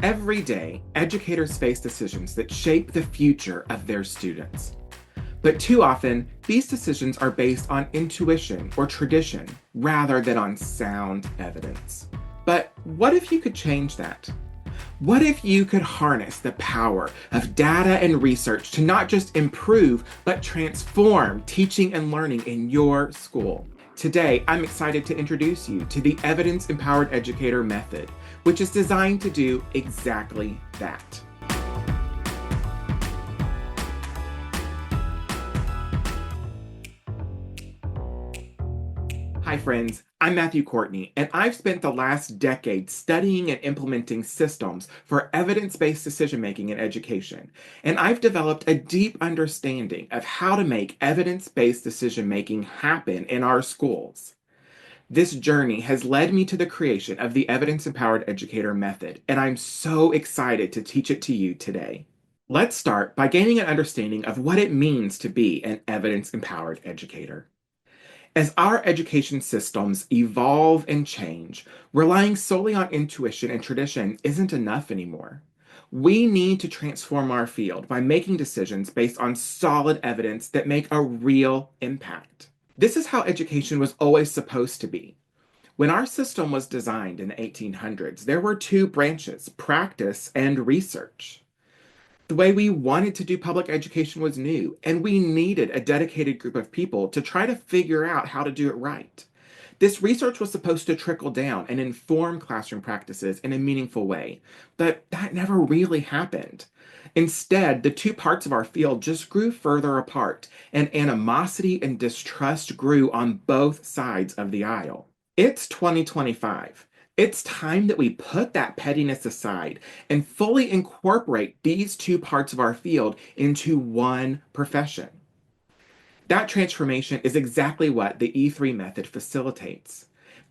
Every day, educators face decisions that shape the future of their students. But too often, these decisions are based on intuition or tradition rather than on sound evidence. But what if you could change that? What if you could harness the power of data and research to not just improve, but transform teaching and learning in your school? Today, I'm excited to introduce you to the Evidence Empowered Educator method, which is designed to do exactly that. Hi, friends. I'm Matthew Courtney, and I've spent the last decade studying and implementing systems for evidence based decision making in education. And I've developed a deep understanding of how to make evidence based decision making happen in our schools. This journey has led me to the creation of the Evidence Empowered Educator method, and I'm so excited to teach it to you today. Let's start by gaining an understanding of what it means to be an evidence empowered educator. As our education systems evolve and change, relying solely on intuition and tradition isn't enough anymore. We need to transform our field by making decisions based on solid evidence that make a real impact. This is how education was always supposed to be. When our system was designed in the 1800s, there were two branches, practice and research. The way we wanted to do public education was new, and we needed a dedicated group of people to try to figure out how to do it right. This research was supposed to trickle down and inform classroom practices in a meaningful way, but that never really happened. Instead, the two parts of our field just grew further apart, and animosity and distrust grew on both sides of the aisle. It's 2025. It's time that we put that pettiness aside and fully incorporate these two parts of our field into one profession. That transformation is exactly what the E3 method facilitates.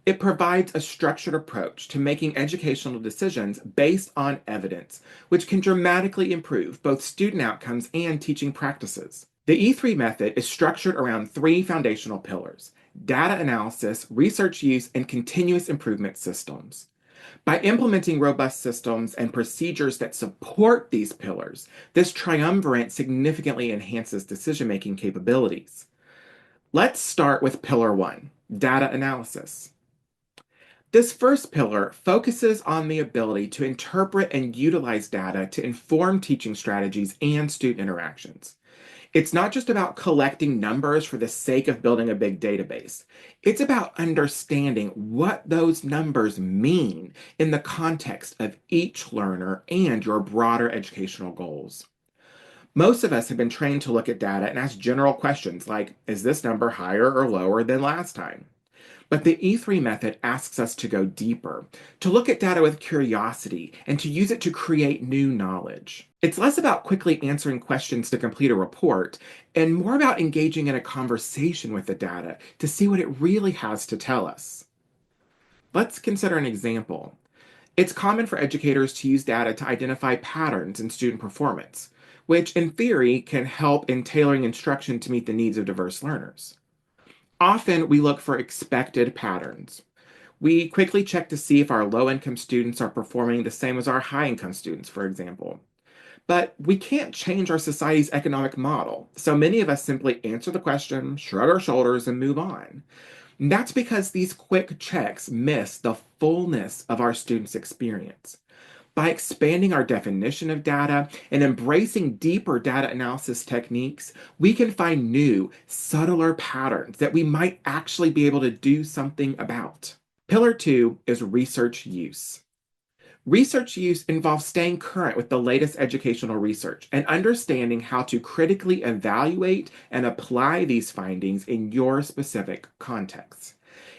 It provides a structured approach to making educational decisions based on evidence, which can dramatically improve both student outcomes and teaching practices. The E3 method is structured around three foundational pillars: data analysis, research use, and continuous improvement systems. By implementing robust systems and procedures that support these pillars, this triumvirate significantly enhances decision making capabilities. Let's start with Pillar 1, data analysis. This first pillar focuses on the ability to interpret and utilize data to inform teaching strategies and student interactions. It's not just about collecting numbers for the sake of building a big database. It's about understanding what those numbers mean in the context of each learner and your broader educational goals. Most of us have been trained to look at data and ask general questions like, is this number higher or lower than last time? But the E3 method asks us to go deeper, to look at data with curiosity, and to use it to create new knowledge. It's less about quickly answering questions to complete a report, and more about engaging in a conversation with the data to see what it really has to tell us. Let's consider an example. It's common for educators to use data to identify patterns in student performance, which in theory can help in tailoring instruction to meet the needs of diverse learners. Often we look for expected patterns. We quickly check to see if our low income students are performing the same as our high income students, for example. But we can't change our society's economic model, so many of us simply answer the question, shrug our shoulders, and move on. And that's because these quick checks miss the fullness of our students' experience. By expanding our definition of data and embracing deeper data analysis techniques, we can find new, subtler patterns that we might actually be able to do something about. Pillar 2 is research use. Research use involves staying current with the latest educational research and understanding how to critically evaluate and apply these findings in your specific context.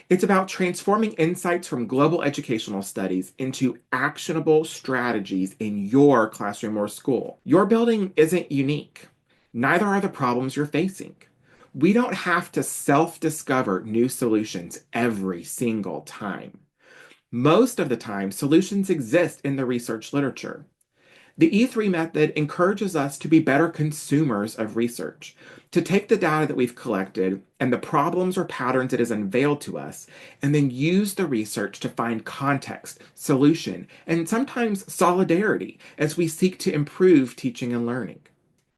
It's about transforming insights from global educational studies into actionable strategies in your classroom or school. Your building isn't unique. Neither are the problems you're facing. We don't have to self discover new solutions every single time. Most of the time, solutions exist in the research literature. The E3 method encourages us to be better consumers of research, to take the data that we've collected and the problems or patterns it has unveiled to us, and then use the research to find context, solution, and sometimes solidarity as we seek to improve teaching and learning.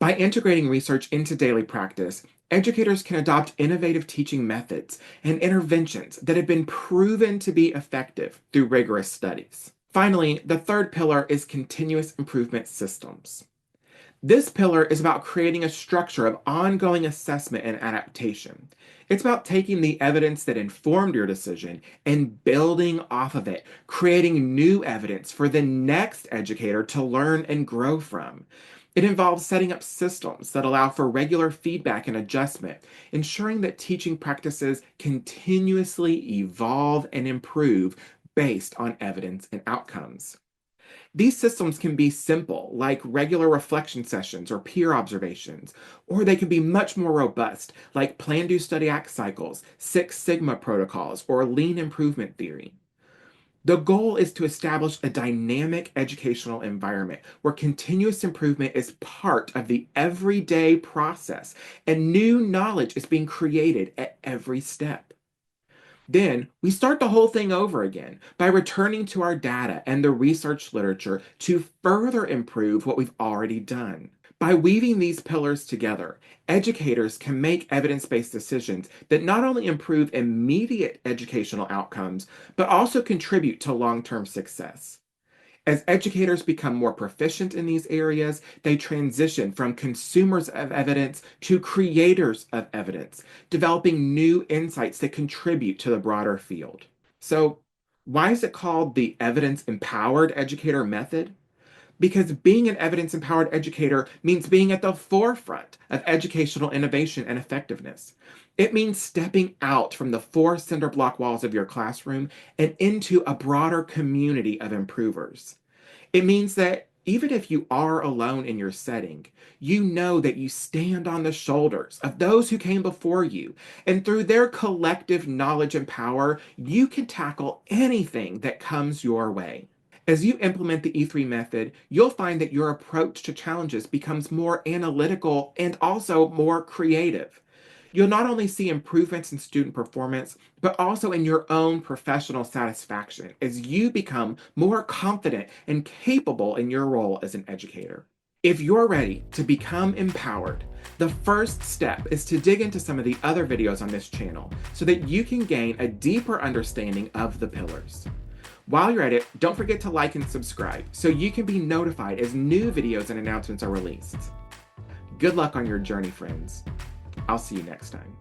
By integrating research into daily practice, educators can adopt innovative teaching methods and interventions that have been proven to be effective through rigorous studies. Finally, the third pillar is continuous improvement systems. This pillar is about creating a structure of ongoing assessment and adaptation. It's about taking the evidence that informed your decision and building off of it, creating new evidence for the next educator to learn and grow from. It involves setting up systems that allow for regular feedback and adjustment, ensuring that teaching practices continuously evolve and improve based on evidence and outcomes. These systems can be simple, like regular reflection sessions or peer observations, or they can be much more robust, like plan, do, study, act cycles, Six Sigma protocols, or lean improvement theory. The goal is to establish a dynamic educational environment where continuous improvement is part of the everyday process and new knowledge is being created at every step. Then we start the whole thing over again by returning to our data and the research literature to further improve what we've already done. By weaving these pillars together, educators can make evidence-based decisions that not only improve immediate educational outcomes, but also contribute to long-term success. As educators become more proficient in these areas, they transition from consumers of evidence to creators of evidence, developing new insights that contribute to the broader field. So, why is it called the Evidence Empowered Educator method? Because being an evidence empowered educator means being at the forefront of educational innovation and effectiveness. It means stepping out from the four cinder block walls of your classroom and into a broader community of improvers. It means that even if you are alone in your setting, you know that you stand on the shoulders of those who came before you, and through their collective knowledge and power, you can tackle anything that comes your way. As you implement the E3 method, you'll find that your approach to challenges becomes more analytical and also more creative. You'll not only see improvements in student performance, but also in your own professional satisfaction as you become more confident and capable in your role as an educator. If you're ready to become empowered, the first step is to dig into some of the other videos on this channel so that you can gain a deeper understanding of the pillars. While you're at it, don't forget to like and subscribe so you can be notified as new videos and announcements are released. Good luck on your journey, friends. I'll see you next time.